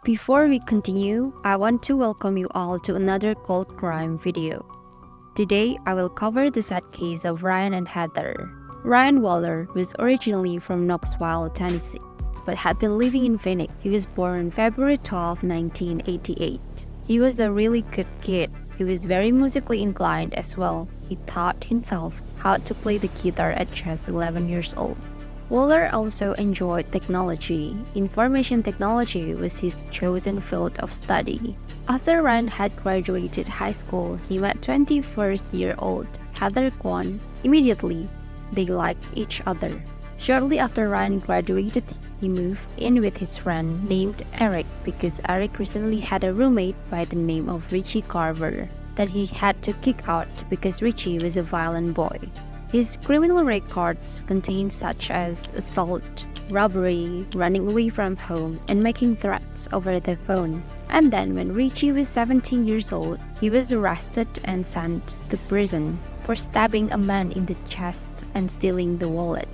Before we continue, I want to welcome you all to another cold crime video. Today, I will cover the sad case of Ryan and Heather. Ryan Waller was originally from Knoxville, Tennessee, but had been living in Phoenix. He was born on February 12, 1988. He was a really good kid. He was very musically inclined as well. He taught himself how to play the guitar at just 11 years old. Waller also enjoyed technology. Information technology was his chosen field of study. After Ryan had graduated high school, he met 21-year-old Heather Quan. Immediately, they liked each other. Shortly after Ryan graduated, he moved in with his friend named Eric because Eric recently had a roommate by the name of Richie Carver that he had to kick out because Richie was a violent boy. His criminal records contain such as assault, robbery, running away from home, and making threats over the phone. And then when Richie was 17 years old, he was arrested and sent to prison for stabbing a man in the chest and stealing the wallet.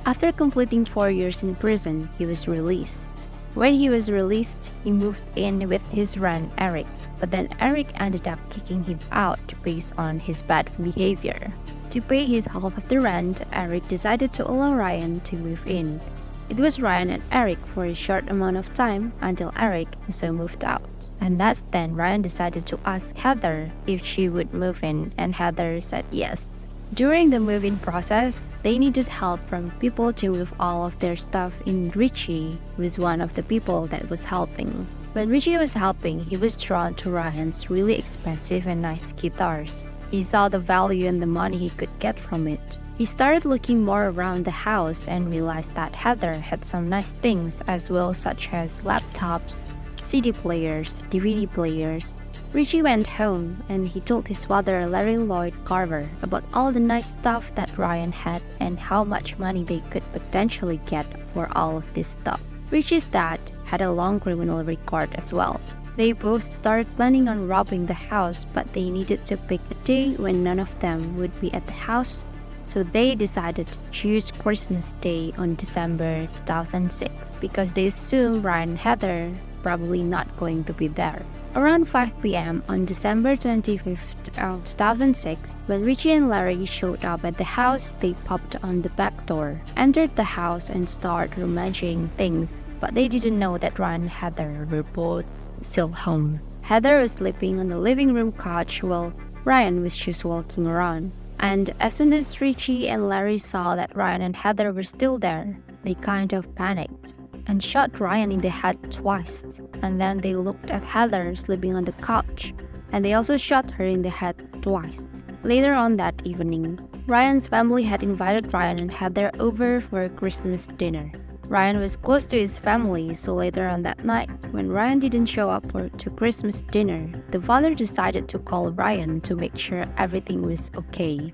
After completing 4 years in prison, he was released. When he was released, he moved in with his friend Eric, but then Eric ended up kicking him out based on his bad behavior. To pay his half of the rent, Eric decided to allow Ryan to move in. It was Ryan and Eric for a short amount of time until Eric also moved out. And that's then Ryan decided to ask Heather if she would move in, and Heather said yes. During the move-in process, they needed help from people to move all of their stuff in. Richie was one of the people that was helping. When Richie was helping, he was drawn to Ryan's really expensive and nice guitars. He saw the value and the money he could get from it. He started looking more around the house and realized that Heather had some nice things as well, such as laptops, CD players, DVD players. Richie went home and he told his father Larry Lloyd Carver about all the nice stuff that Ryan had and how much money they could potentially get for all of this stuff. Richie's dad had a long criminal record as well. They both started planning on robbing the house, but they needed to pick a day when none of them would be at the house, so they decided to choose Christmas Day on December 2006 because they assumed Ryan and Heather probably not going to be there. Around 5 p.m. on December 25th, 2006, when Richie and Larry showed up at the house, they popped on the back door, entered the house, and started rummaging things, but they didn't know that Ryan and Heather were both still home. Heather was sleeping on the living room couch while Ryan was just walking around. And as soon as Richie and Larry saw that Ryan and Heather were still there, they kind of panicked and shot Ryan in the head twice. And then they looked at Heather sleeping on the couch, and they also shot her in the head twice. Later on that evening, Ryan's family had invited Ryan and Heather over for a Christmas dinner. Ryan was close to his family, so later on that night, when Ryan didn't show up to Christmas dinner, the father decided to call Ryan to make sure everything was okay.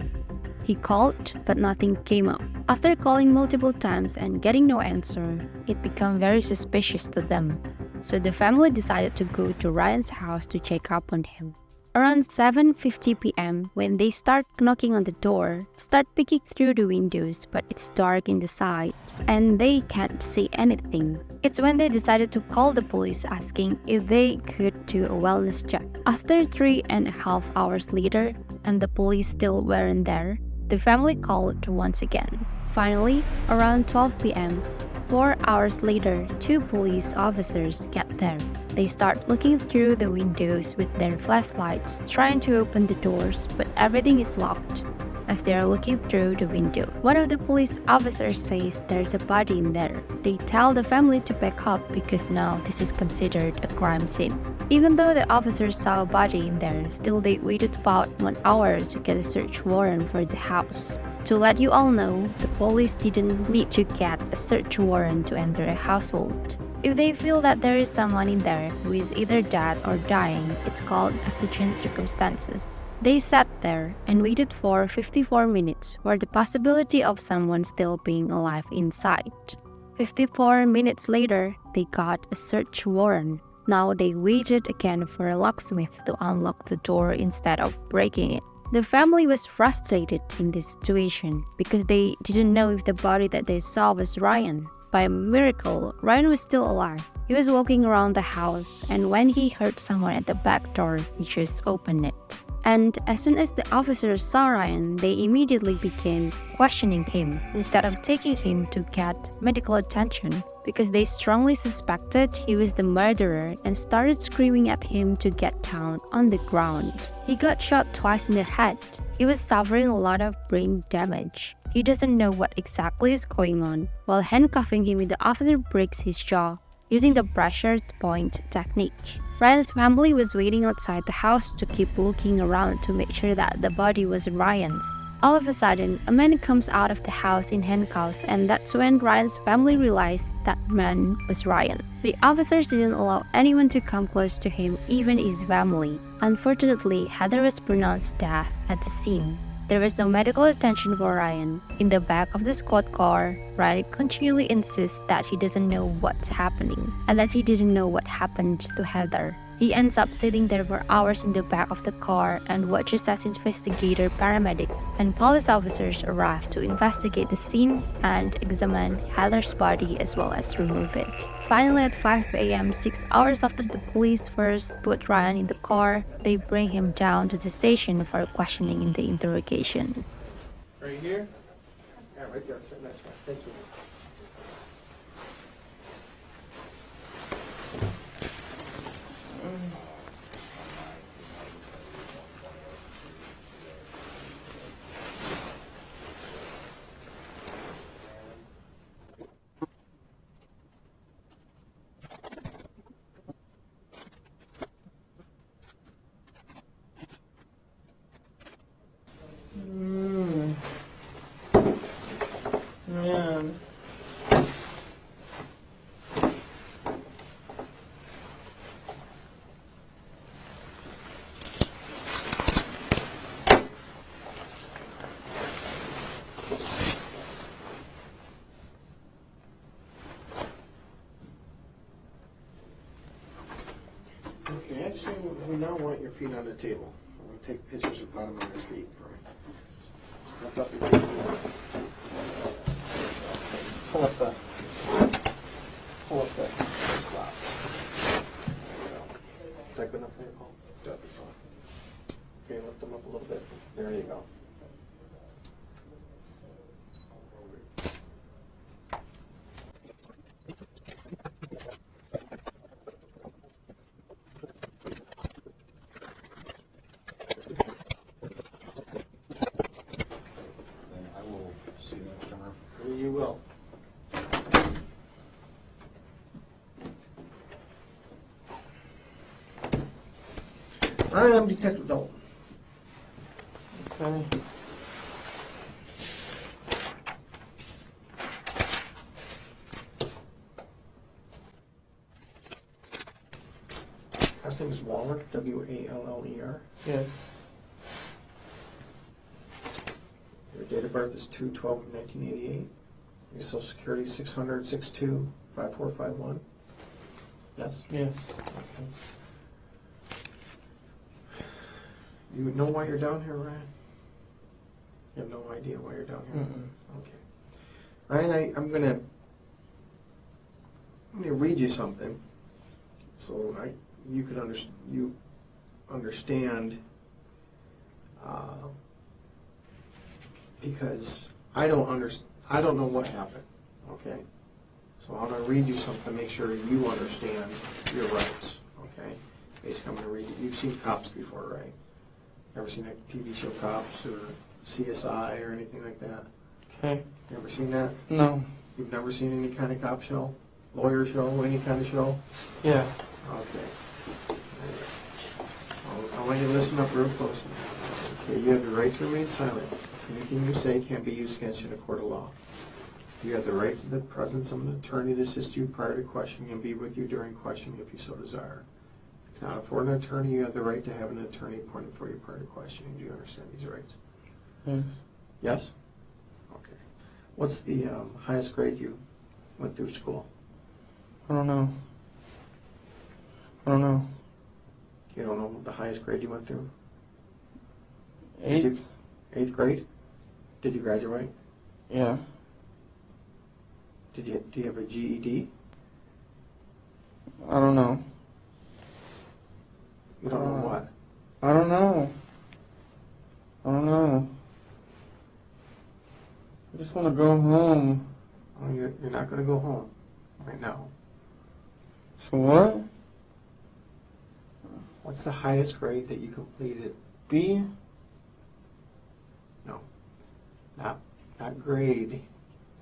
He called, but nothing came up. After calling multiple times and getting no answer, it became very suspicious to them. So the family decided to go to Ryan's house to check up on him. Around 7:50 p.m., when they start knocking on the door, start peeking through the windows, but it's dark inside, and they can't see anything. It's when they decided to call the police asking if they could do a wellness check. After 3.5 hours later, and the police still weren't there, the family called once again. Finally, around 12 p.m., 4 hours later, 2 police officers get there. They start looking through the windows with their flashlights, trying to open the doors, but everything is locked. As they are looking through the window, one of the police officers says there's a body in there. They tell the family to back up because now this is considered a crime scene. Even though the officers saw a body in there, still they waited about 1 hour to get a search warrant for the house. To let you all know, the police didn't need to get a search warrant to enter a household. If they feel that there is someone in there who is either dead or dying, it's called exigent circumstances. They sat there and waited for 54 minutes for the possibility of someone still being alive inside. 54 minutes later, they got a search warrant. Now they waited again for a locksmith to unlock the door instead of breaking it. The family was frustrated in this situation because they didn't know if the body that they saw was Ryan. by a miracle, Ryan was still alive. He was walking around the house, and when he heard someone at the back door, he just opened it. And as soon as the officers saw Ryan, they immediately began questioning him instead of taking him to get medical attention because they strongly suspected he was the murderer and started screaming at him to get down on the ground. He got shot twice in the head. He was suffering a lot of brain damage. He doesn't know what exactly is going on. While handcuffing him, the officer breaks his jaw using the pressure point technique. Ryan's family was waiting outside the house to keep looking around to make sure that the body was Ryan's. All of a sudden, a man comes out of the house in handcuffs, and that's when Ryan's family realized that man was Ryan. The officers didn't allow anyone to come close to him, even his family. Unfortunately, Heather was pronounced dead at the scene. There was no medical attention for Ryan. In the back of the squad car, Ryan continually insists that he doesn't know what's happening and that he didn't know what happened to Heather. He ends up sitting there for hours in the back of the car and watches as investigator, paramedics, and police officers arrive to investigate the scene and examine Heather's body as well as remove it. Finally, at 5 a.m., 6 hours after the police first put Ryan in the car, they bring him down to the station for questioning in the interrogation. Right here? Yeah, right there. Sit next one. Thank you. Yeah. Okay, actually, we now want your feet on the table. I'm going to take pictures of the bottom of your feet for you. Lift up your feet. Pull up the slots. There you go. Is that good enough for you, Paul? That'd be fine. Okay, lift them up a little bit. There you go. You will. All right, I'm Detective Dalton. Okay. Last name is Waller, W-A-L-L-E-R. Yeah. Your date of birth is 2/12/1988. Your social security is 600-62-5451. Yes? Yes. Okay. You know why you're down here, Ryan? You have no idea why you're down here? Okay. Ryan, I'm gonna read you something so you could understand because I don't know what happened, okay? So I'm going to read you something to make sure you understand your rights, okay? Basically, I'm going to read you. You've seen Cops before, right? Ever seen that TV show Cops or CSI or anything like that? Okay. You ever seen that? No. You've never seen any kind of cop show? Lawyer show? Any kind of show? Yeah. Okay. I want you to listen up real close now. Okay, you have the right to remain silent. Anything you say can't be used against you in a court of law. You have the right to the presence of an attorney to assist you prior to questioning and be with you during questioning if you so desire. If you cannot afford an attorney, you have the right to have an attorney appointed for you prior to questioning. Do you understand these rights? Yes. Yes? Okay. What's the highest grade you went through school? I don't know. You don't know the highest grade you went through? Eighth grade? Did you graduate? Yeah. Do you have a GED? I don't know. You don't know what? I don't know. I don't know. I just want to go home. Oh, you're not going to go home right now. So what? What's the highest grade that you completed? B? No, not grade,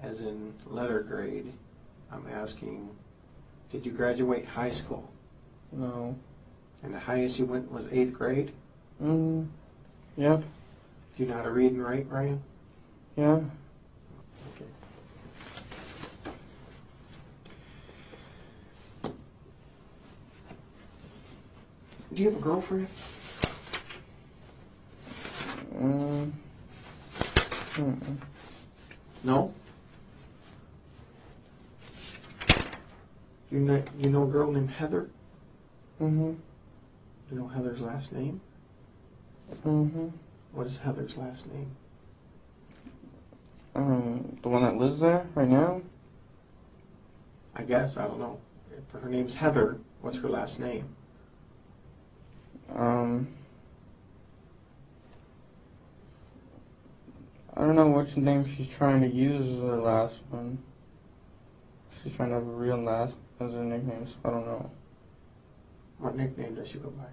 as in letter grade. I'm asking, did you graduate high school? No. And the highest you went was 8th grade? Yep. Do you know how to read and write, Ryan? Yeah. Okay. Do you have a girlfriend? No? You know a girl named Heather? Mm-hmm. You know Heather's last name? Mm-hmm. What is Heather's last name? The one that lives there right now? I guess, I don't know. If her name's Heather, what's her last name? I don't know which name she's trying to use as her last one. She's trying to have a real last as her nickname, so I don't know. What nickname does she go by?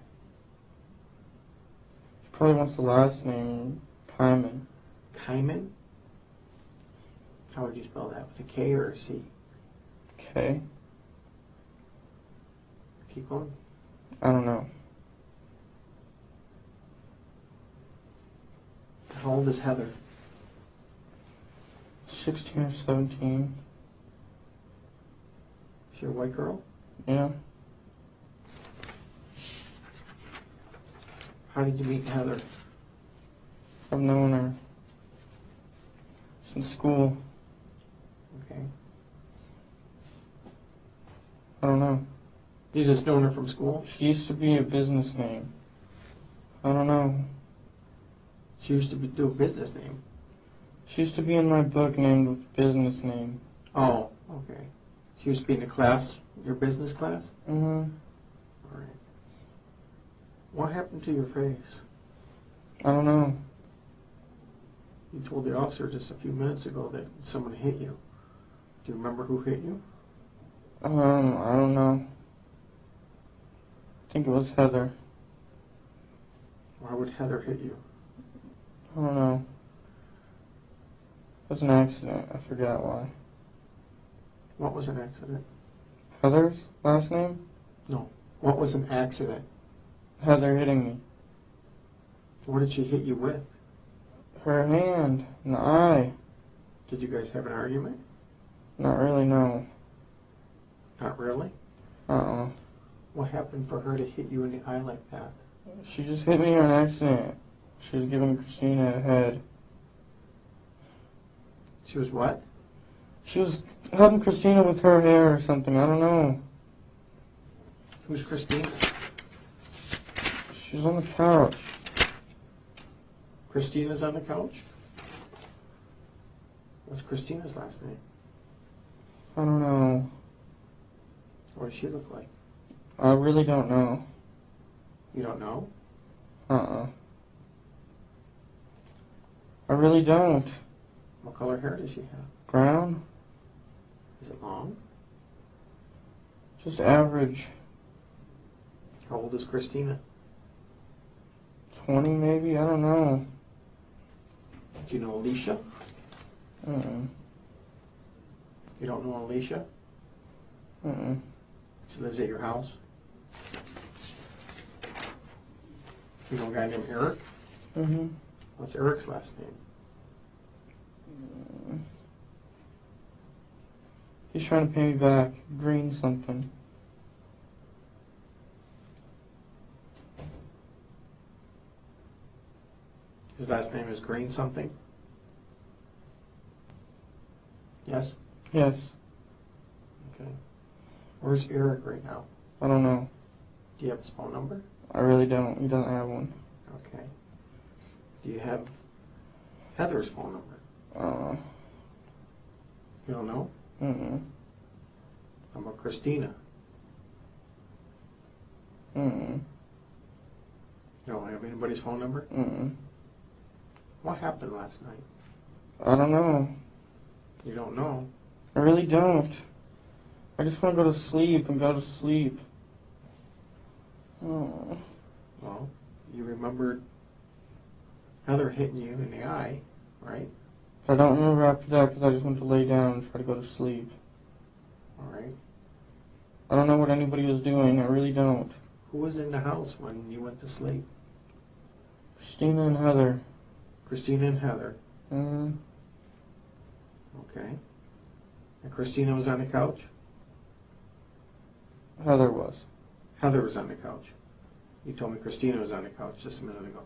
She probably wants the last name, Kyman. Kyman? How would you spell that? With a K or a C? K? Keep going. I don't know. How old is Heather? 16 or 17. Is she a white girl? Yeah. How did you meet Heather? I've known her since school. Okay. I don't know. You just known her from school? She used to be a business name. I don't know. She used to do a business name. She used to be in my book named with business name. Oh, okay. She used to be in the class, your business class? Mm-hmm. All right. What happened to your face? I don't know. You told the officer just a few minutes ago that someone hit you. Do you remember who hit you? I don't know. I think it was Heather. Why would Heather hit you? I don't know. It was an accident. I forgot why. What was an accident? Heather's last name? No. What was an accident? Heather hitting me. What did she hit you with? Her hand and the eye. Did you guys have an argument? Not really, no. Not really? Uh-uh. What happened for her to hit you in the eye like that? She just hit me on accident. She was giving Christina a head. She was what? She was helping Christina with her hair or something. I don't know. Who's Christine? She's on the couch. Christina's on the couch? What's Christina's last name? I don't know. What does she look like? I really don't know. You don't know? Uh-uh. I really don't. What color hair does she have? Brown? Is it long? Just average. How old is Christina? 20 maybe? I don't know. Do you know Alicia? Uh-uh. You don't know Alicia? Uh-uh. She lives at your house? You know a guy named Eric? Mm-hmm. What's Eric's last name? He's trying to pay me back. Green something. His last name is Green something? Yes? Yes. Okay. Where's Eric right now? I don't know. Do you have his phone number? I really don't. He doesn't have one. Okay. Do you have Heather's phone number? You don't know? Mm-mm. How about Christina? Mm-mm. You don't have anybody's phone number? Mm-mm. What happened last night? I don't know. You don't know. I really don't. I just want to go to sleep and go to sleep. Oh. Well, you remembered Heather hitting you in the eye, right? I don't remember after that because I just went to lay down and try to go to sleep. All right. I don't know what anybody was doing. I really don't. Who was in the house when you went to sleep? Christina and Heather. Christina and Heather. Mm-hmm. Okay. And Christina was on the couch? Heather was. Heather was on the couch. You told me Christina was on the couch just a minute ago.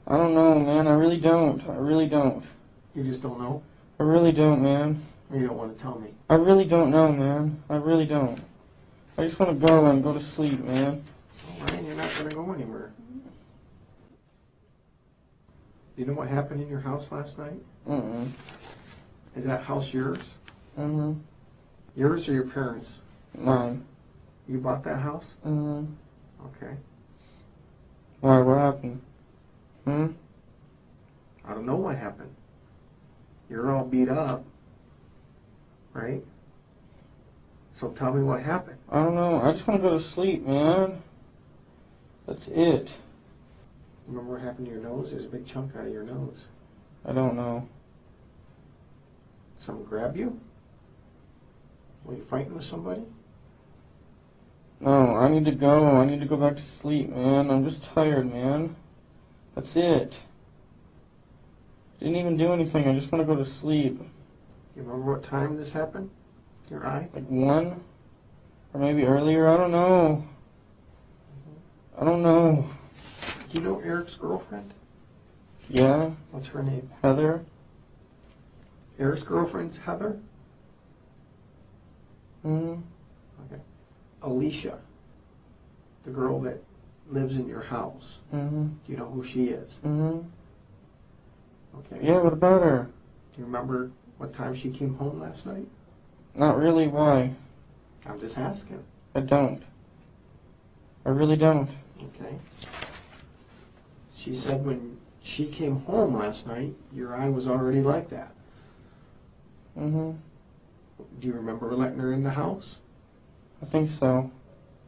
I don't know, man. I really don't. I really don't. You just don't know? I really don't, man. Or you don't want to tell me? I really don't know, man. I really don't. I just want to go and go to sleep, man. All right, you're not going to go anywhere. Do you know what happened in your house last night? Mm-mm. Is that house yours? Mm-hmm. Yours or your parents'? Mine. You bought that house? Mm-hmm. Okay. Why? What happened? I don't know what happened. You're all beat up, right? So tell me what happened. I don't know. I just want to go to sleep, man. That's it. Remember what happened to your nose? There's a big chunk out of your nose. I don't know. Someone grab you? Were you fighting with somebody? No, I need to go. I need to go back to sleep, man. I'm just tired, man. That's it. Didn't even do anything. I just want to go to sleep. You remember what time this happened? Your eye? Like 1? Or maybe earlier? I don't know. I don't know. Do you know Eric's girlfriend? Yeah? What's her name? Heather? Eric's girlfriend's Heather? Mm-hmm. Okay. Alicia, the girl that lives in your house. Mm-hmm. Do you know who she is? Mm-hmm. Okay. Yeah, what about her? Do you remember what time she came home last night? Not really. Why? I'm just asking. I don't. I really don't. Okay. She said when she came home last night, your eye was already like that. Mm-hmm. Do you remember letting her in the house? I think so.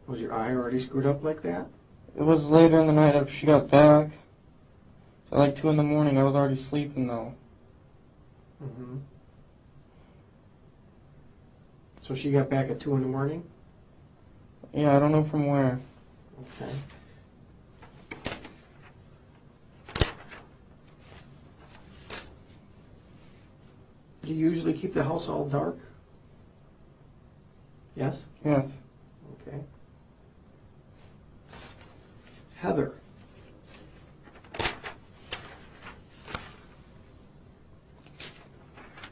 Was your eye already screwed up like that? It was later in the night after she got back. So like 2 in the morning. I was already sleeping though. Mm-hmm. So she got back at 2 in the morning? Yeah, I don't know from where. Okay. Do you usually keep the house all dark? Yes? Yes. Okay. Heather.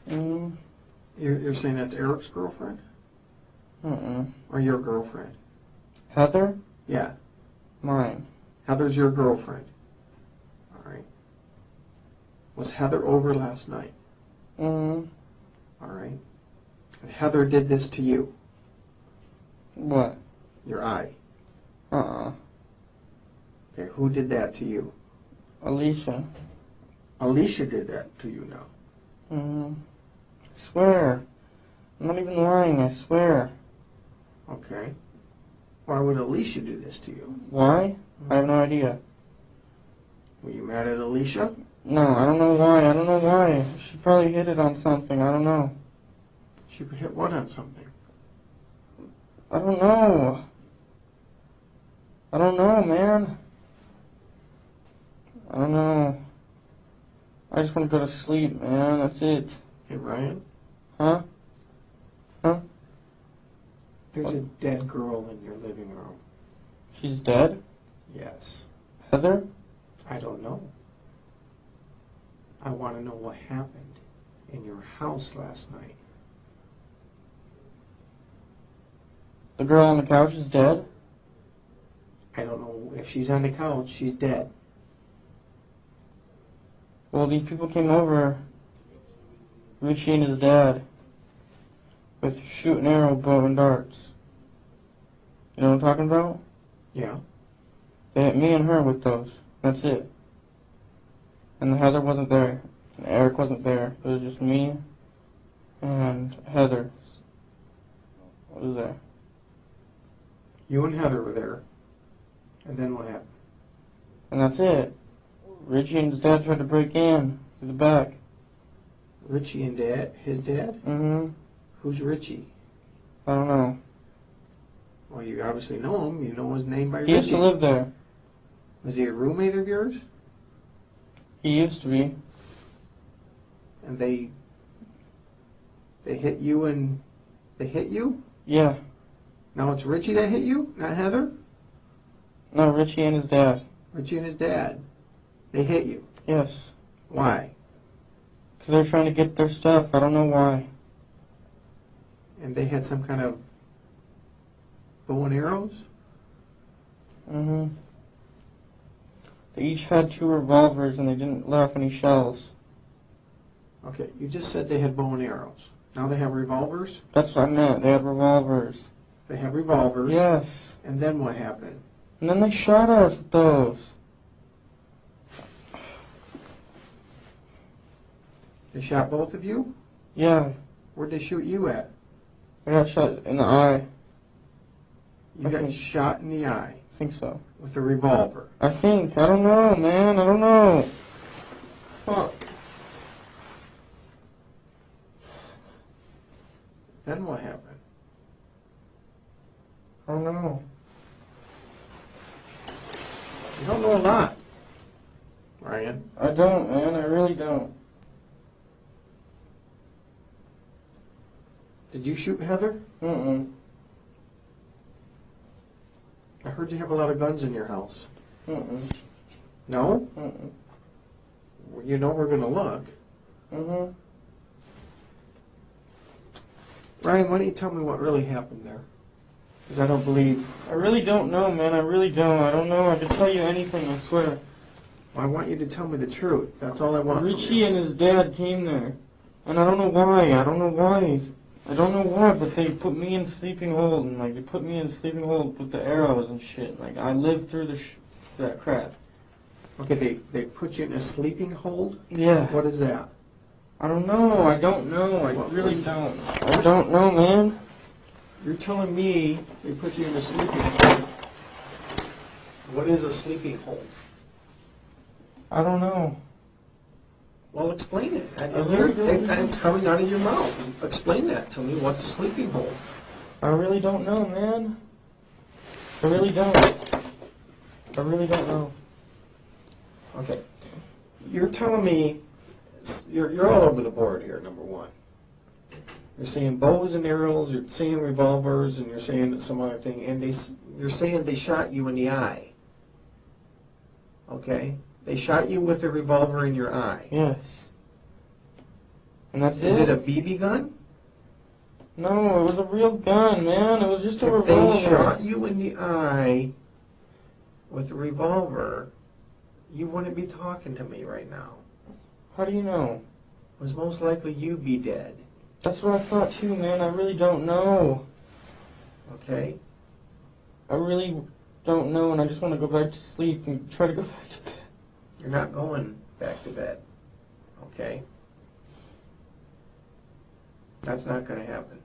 Mm. You're saying that's Eric's girlfriend? Or your girlfriend? Heather? Yeah. Mine. Heather's your girlfriend. All right. Was Heather over last night? Mm. All right. And Heather did this to you? What? Your eye. Uh-uh. Okay, who did that to you? Alicia. Alicia did that to you now. Mm. I swear. I'm not even lying, I swear. Okay. Why would Alicia do this to you? Why? I have no idea. Were you mad at Alicia? No, I don't know why. I don't know why. She probably hit it on something. I don't know. She hit what on something? I don't know. I don't know, man. I don't know. I just want to go to sleep, man. That's it. Hey, Ryan? Huh? Huh? There's a dead girl in your living room. She's dead? Yes. Heather? I don't know. I want to know what happened in your house last night. The girl on the couch is dead? I don't know if she's on the couch. She's dead. Well, these people came over Richie and his dad with shooting arrow, bow, and darts. You know what I'm talking about? Yeah. They hit me and her with those. That's it. And Heather wasn't there. And Eric wasn't there. It was just me and Heather. What was there? You and Heather were there. And then what happened? And that's it. Richie and his dad tried to break in through the back. Richie and Dad? His dad? Mm-hmm. Who's Richie? I don't know. Well, you obviously know him. You know his name by He Richie. used to live there. Was he a roommate of yours? He used to be. And they hit you and they hit you? Yeah. Now it's Richie that hit you, not Heather? No, Richie and his dad. Richie and his dad. They hit you. Yes. Why? Because they're trying to get their stuff. I don't know why. And they had some kind of bow and arrows? Mm-hmm. They each had 2 revolvers and they didn't let off any shells. Okay, you just said they had bow and arrows. Now they have revolvers? That's what I meant. They had revolvers. They have revolvers. Yes. And then what happened? And then they shot us with those. They shot both of you? Yeah. Where'd they shoot you at? I got shot in the eye. You got Okay. shot in the eye I think so. with a revolver. I think. I don't know, man. I don't know. Fuck. Then what happened? I don't know. You don't know a lot, Ryan. I don't, man. I really don't. Did you shoot Heather? Mm-mm. I heard you have a lot of guns in your house. Mm-mm. No? Mm-mm. Well, you know we're going to look. Mm-hmm. Ryan, why don't you tell me what really happened there? Because I don't believe... I really don't know, man. I really don't. I don't know. I could tell you anything, I swear. I want you to tell me the truth. That's all I want from Richie you. and his dad came there. And I don't know why. I don't know why. I don't know why, but they put me in sleeping hold. And, like, they put me in sleeping hold with the arrows and shit. Like, I lived through that crap. Okay, they put you in a sleeping hold? Yeah. What is that? I don't know. I don't know. I really don't. I don't know, man. You're telling me they put you in a sleeping hold. What is a sleeping hold? I don't know. Well, explain it. really don't. It's coming out of your mouth. Explain that to me. What's a sleeping hold? I really don't know, man. I really don't. I really don't know. Okay. You're telling me you're all over the board here, number one. You're saying bows and arrows, you're saying revolvers, and you're saying some other thing, and you're saying they shot you in the eye. Okay? They shot you with a revolver in your eye. Yes. And that's Is it a BB gun? No, it was a real gun, man. It was just a If revolver. they shot you in the eye with a revolver, you wouldn't be talking to me right now. How do you know? It was most likely you be dead. That's what I thought too, man. I really don't know. Okay? I really don't know, and I just want to go back to sleep and try to go back to bed. You're not going back to bed. Okay? That's not going to happen.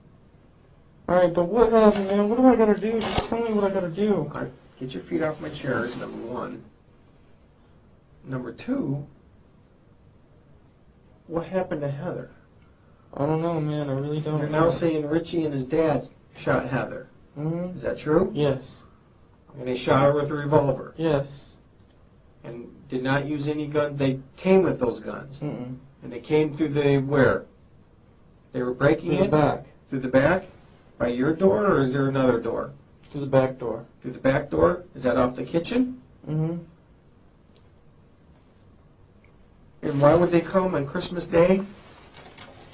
Alright, but what happened, man? What do I gotta do? Just tell me what I gotta do. Get your feet off my chair is number one. Number two, what happened to Heather? I don't know, man. I really don't You're know. now saying Richie and his dad shot Heather. Mm-hmm. Is that true? Yes. And they shot her with a revolver. Yes. And did not use any gun. They came with those guns. Mm-mm. And they came through the where? They were breaking Through the in? back. Through the back? By your door, or is there another door? Through the back door. Through the back door? Is that off the kitchen? Mm-hmm. And why would they come on Christmas Day?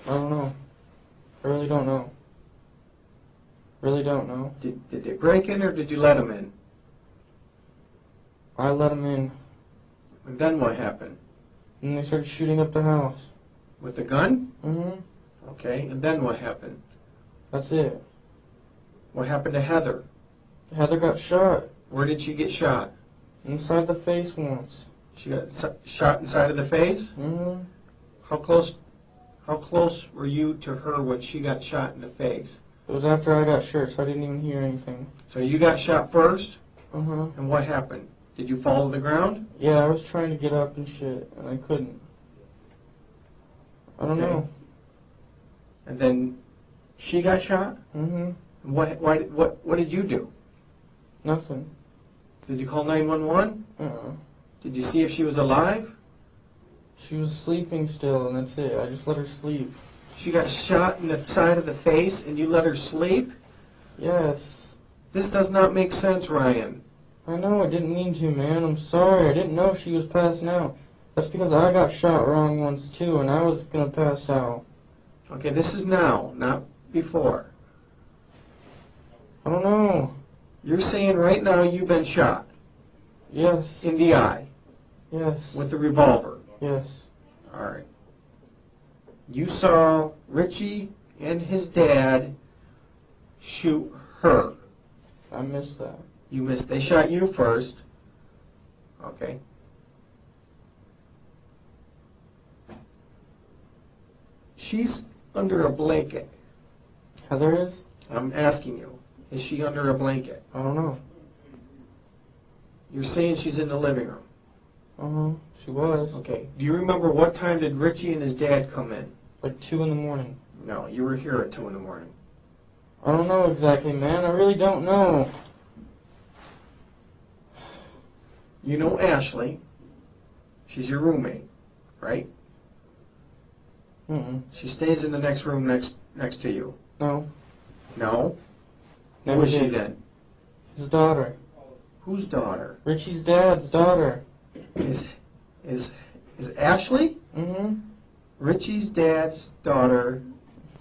I don't know. I really don't know. Really don't know. Did they break in, or did you let them in? I let them in, And then what happened? and they started shooting up the house. With the gun? Mm-hmm. Okay, and then what happened? That's it. What happened to Heather? Heather got shot Where did she get shot? inside the face once. She got shot inside of the face? Mm-hmm. How close were you to her when she got shot in the face? It was after I got shot, so I didn't even hear anything. So you got shot first, Uh-huh. and what happened? Did you fall to the ground? Yeah, I was trying to get up and shit, and I couldn't. I don't Okay. know. And then she got shot? Mm-hmm. And what did you do? Nothing. Did you call 911? Uh-uh. Did you see if she was alive? She was sleeping still, and that's it. I just let her sleep. She got shot in the side of the face and you let her sleep? Yes. This does not make sense, Ryan. I know, I didn't mean to, man. I'm sorry. I didn't know she was passing out. That's because I got shot wrong once, too, and I was gonna pass out. Okay, this is now, not before. I don't know. You're saying right now you've been shot Yes. in the eye Yes. with the revolver. Yes. All right. You saw Richie and his dad shoot her. I missed that. You missed. They shot you first. Okay. She's under a blanket. Heather is? I'm asking you. Is she under a blanket? I don't know. You're saying she's in the living room. Uh-huh. She was. Okay. Do you remember what time did Richie and his dad come in? Like 2 in the morning. No, you were here at 2 in the morning. I don't know exactly, man. I really don't know. You know Ashley. She's your roommate, right? Mm-mm. She stays in the next room next to you. No. No? Who Never is she did. then? His daughter. Whose daughter? Richie's dad's daughter. Is Ashley? Mm-hmm. Richie's dad's daughter.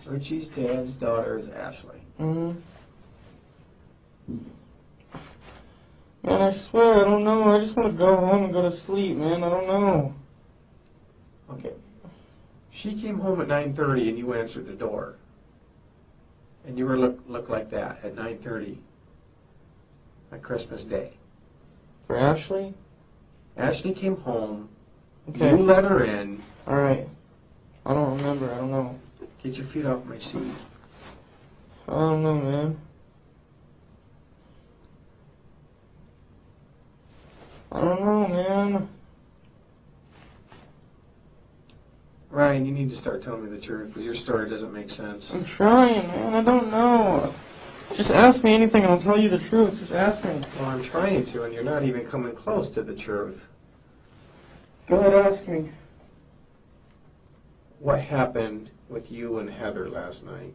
Richie's dad's daughter is Ashley. Mm-hmm. Man, I swear, I don't know. I just want to go home and go to sleep, man. I don't know. Okay. She came home at 9:30 and you answered the door. And you were look like that at 9:30 on Christmas Day. For Ashley? Ashley came home. Okay. You let her in. Alright. I don't remember. I don't know. Get your feet off my seat. I don't know, man. I don't know, man. Ryan, you need to start telling me the truth because your story doesn't make sense. I'm trying, man. I don't know. Just ask me anything and I'll tell you the truth. Just ask me. Well, I'm trying to, and you're not even coming close to the truth. Go ahead, ask me. What happened with you and Heather last night?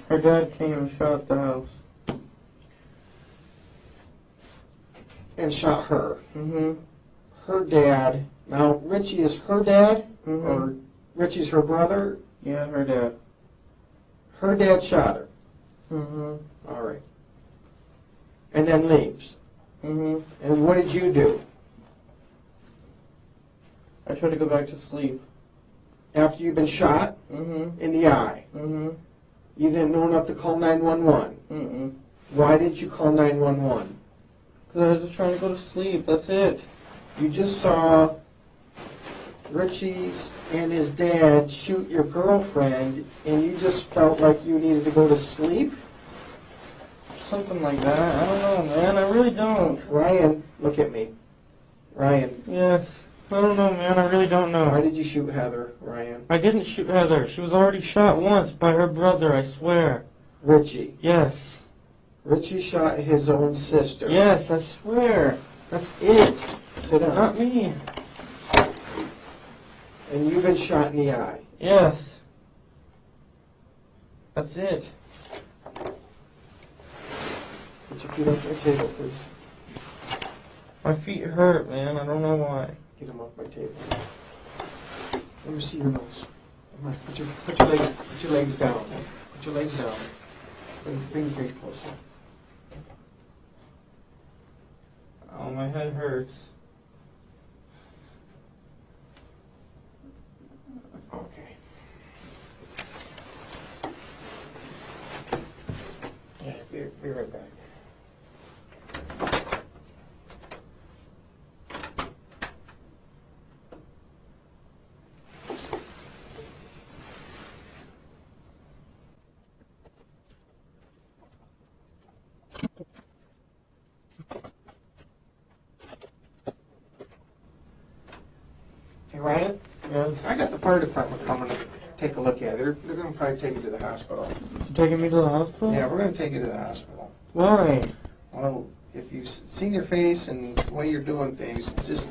Her dad came and shot the house. And shot her. Mm-hmm. Her dad. Now, Richie is her dad? Mm-hmm. Or Richie's her brother? Yeah, her dad. Her dad shot her. Mm-hmm. All right. And then leaves. Mm-hmm. And what did you do? I tried to go back to sleep. After you've been shot Mm-hmm. in the eye, Mm-hmm. you didn't know enough to call 911. Mm-mm. Why did you call 911? Because I was just trying to go to sleep. That's it. You just saw Richie's and his dad shoot your girlfriend, and you just felt like you needed to go to sleep? Something like that. I don't know, man. I really don't. Ryan, look at me. Ryan, Yes. I don't know, man. I really don't why know. did you shoot Heather, Ryan? I didn't shoot Heather. She was already shot once by her brother, I swear. Richie. Yes. Richie shot his own sister. Yes, I swear. That's it. Sit down. Not me. And you've been shot in the eye. Yes. That's it. Put your feet up on the table, please. My feet hurt, man. I don't know why. Get them off my table. Let me see your nose. Come on, put your legs down. Put your legs down. Bring your face closer. Oh, my head hurts. Okay. Be right back. Hey Ryan, Yes. I got the fire department coming to take a look at it. They're going to probably take you to the hospital. You taking me to the hospital? Yeah, we're going to take you to the hospital. Why? Well, if you've seen your face and the way you're doing things, it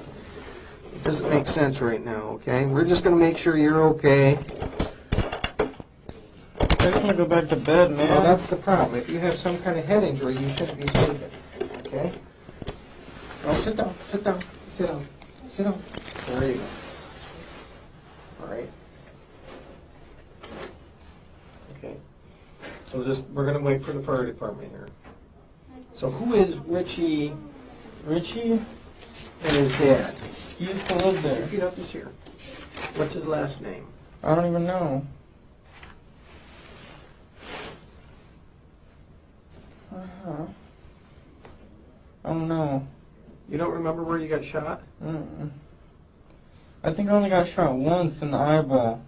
doesn't make sense right now, okay? We're just going to make sure you're okay. I just want to go back to bed, man. Well, that's the problem. If you have some kind of head injury, you shouldn't be sleeping, okay? Well, sit down, sit down, sit down, sit down. There you go. All right. Okay. So we're going to wait for the fire department here. So who is Richie Richie? and his dad? He used to live there. Repeat up this here. What's his last name? I don't even know. I don't know. You don't remember where you got shot? Mm-mm. I think I only got shot once in the eyeball.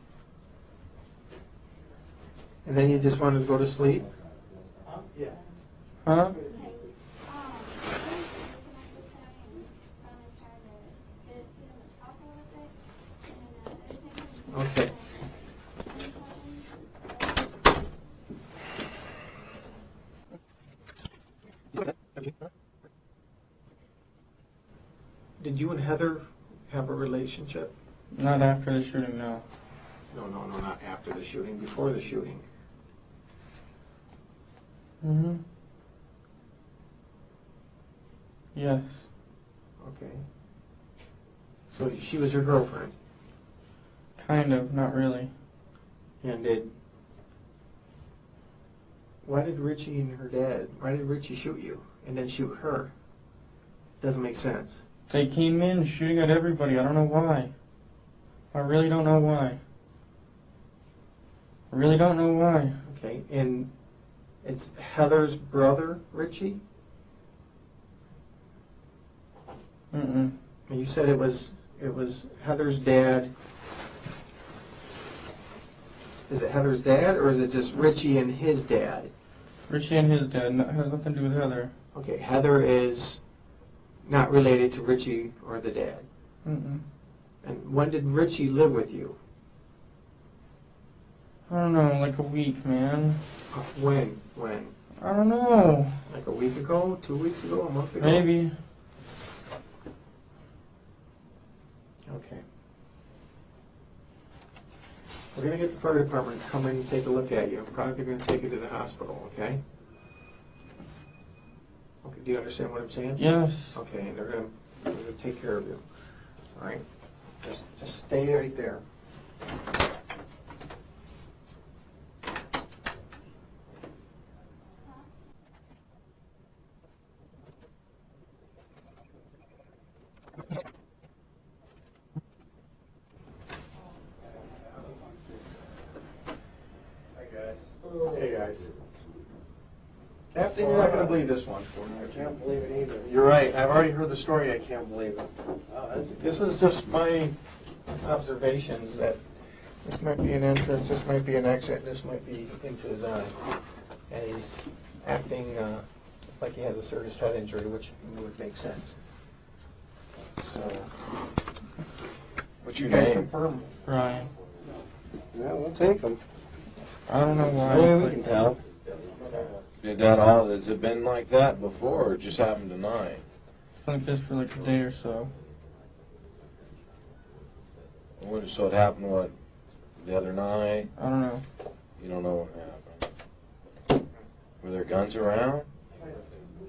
And then you just wanted to go to sleep? Huh? Okay. Did you and Heather have a relationship? Not after the shooting, no. No, not after the shooting, before the shooting. Mm-hmm. Yes. Okay. So she was your girlfriend? Kind of, not really. And why did Richie shoot you and then shoot her? Doesn't make sense. They came in shooting at everybody. I don't know why. I really don't know why. I really don't know why. Okay, and it's Heather's brother, Richie? Mm-mm. And you said it was Heather's dad. Is it Heather's dad, or is it just Richie and his dad? Richie and his dad. Has nothing to do with Heather. Okay, Heather is not related to Richie or the dad. Mm-mm. And when did Richie live with you? I don't know, like a week, man. When? I don't know. Like a week ago, 2 weeks ago, a month ago? Maybe. Okay. We're going to get the fire department to come in and take a look at you. Probably they're going to take you to the hospital, okay? Okay, do you understand what I'm saying? Yes. Okay, and they're going to take care of you. All right? Just stay right there. Hey guys. Captain, you're not going to believe this one. I can't believe it either. You're right. I've already heard the story. I can't believe it. This is just my observations that this might be an entrance, this might be an exit, this might be into his eye. And he's acting like he has a serious head injury, which would make sense. So, What's you your guys name? confirm. Ryan. Yeah, we'll take them. I don't know why. Well, It's we like- can tell. Did that all? Has it been like that before, or it just happened tonight? It's like this for like a day or so. So it happened what? The other night? I don't know. You don't know what happened. Were there guns around?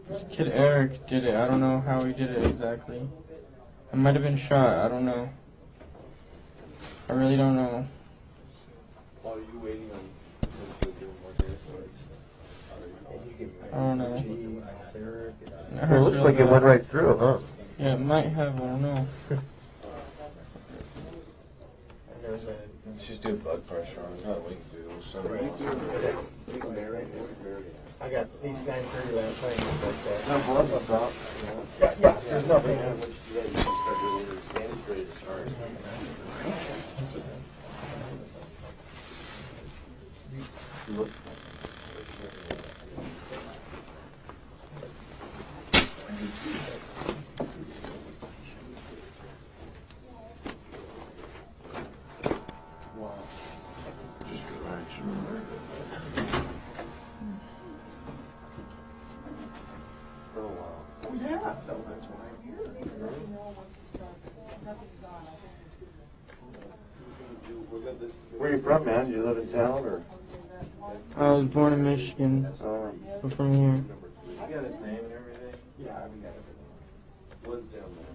This kid Eric did it. I don't know how he did it exactly. I might have been shot. I don't know. I really don't know. Are you waiting on? I don't know. It looks like it went right through, huh? Yeah, it might have. I don't know. Let's just do blood pressure on it. We can do some. I got these 9:30 last night. It's like that. No blood was out. Yeah, there's nothing. Just relax. Oh, wow. Oh, yeah. No, that's why I'm here. Where you from, man? You live in town, or? I was born in Michigan. I'm from here. You got his name and everything? Yeah, we got everything. What's down there?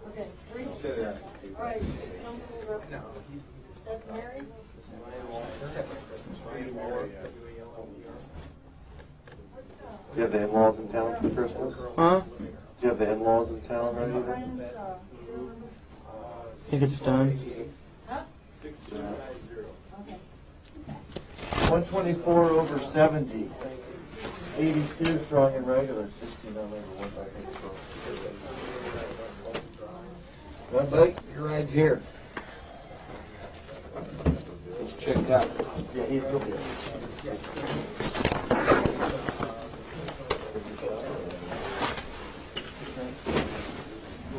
Okay, Sit down. all right. No, he's That's Mary? separate Christmas, right? Do you have the in-laws in town for Christmas? Huh? Do you have the in-laws in town or anything? Friends, Think it's done. huh? 124 over 70. 82 strong and regular. 16 on over 1 by 8. Well, Blake, your ride's here. He's checked out. Yeah, he's good.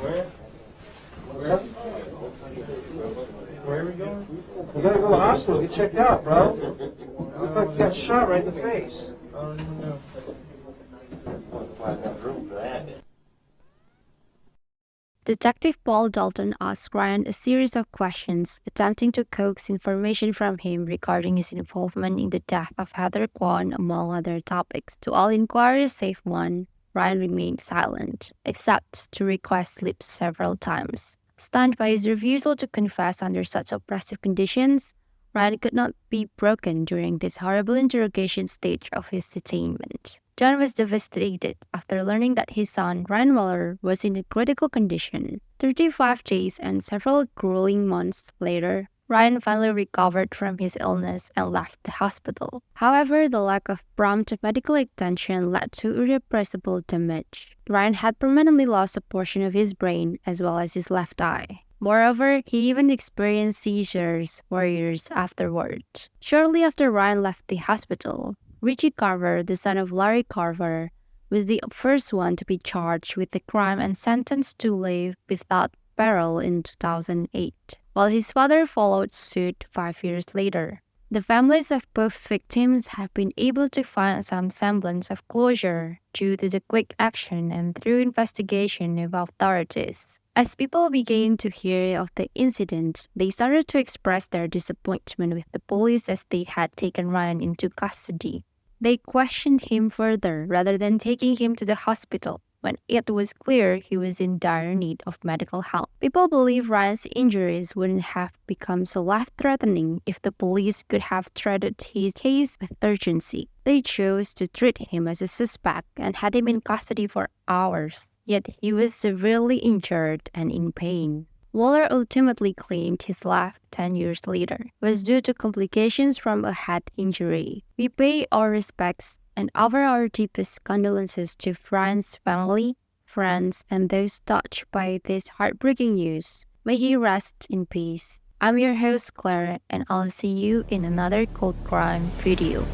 Where? Where are we going? We gotta go to the hospital, get checked out, bro. Look like you got shot right in the face. Oh no. Find enough room for that. Detective Paul Dalton asked Ryan a series of questions, attempting to coax information from him regarding his involvement in the death of Heather Quan, among other topics. To all inquiries save one, Ryan remained silent, except to request sleep several times. Stunned by his refusal to confess under such oppressive conditions, Ryan could not be broken during this horrible interrogation stage of his detainment. John was devastated after learning that his son, Ryan Weller, was in a critical condition. 35 days and several grueling months later, Ryan finally recovered from his illness and left the hospital. However, the lack of prompt medical attention led to irrepressible damage. Ryan had permanently lost a portion of his brain as well as his left eye. Moreover, he even experienced seizures for years afterward. Shortly after Ryan left the hospital, Richie Carver, the son of Larry Carver, was the first one to be charged with the crime and sentenced to live without parole in 2008, while his father followed suit 5 years later. The families of both victims have been able to find some semblance of closure due to the quick action and thorough investigation of authorities. As people began to hear of the incident, they started to express their disappointment with the police as they had taken Ryan into custody. They questioned him further rather than taking him to the hospital when it was clear he was in dire need of medical help. People believe Ryan's injuries wouldn't have become so life-threatening if the police could have treated his case with urgency. They chose to treat him as a suspect and had him in custody for hours, yet he was severely injured and in pain. Waller ultimately claimed his life 10 years later was due to complications from a head injury. We pay our respects and offer our deepest condolences to Ryan's family, friends, and those touched by this heartbreaking news. May he rest in peace. I'm your host, Claire, and I'll see you in another cold crime video.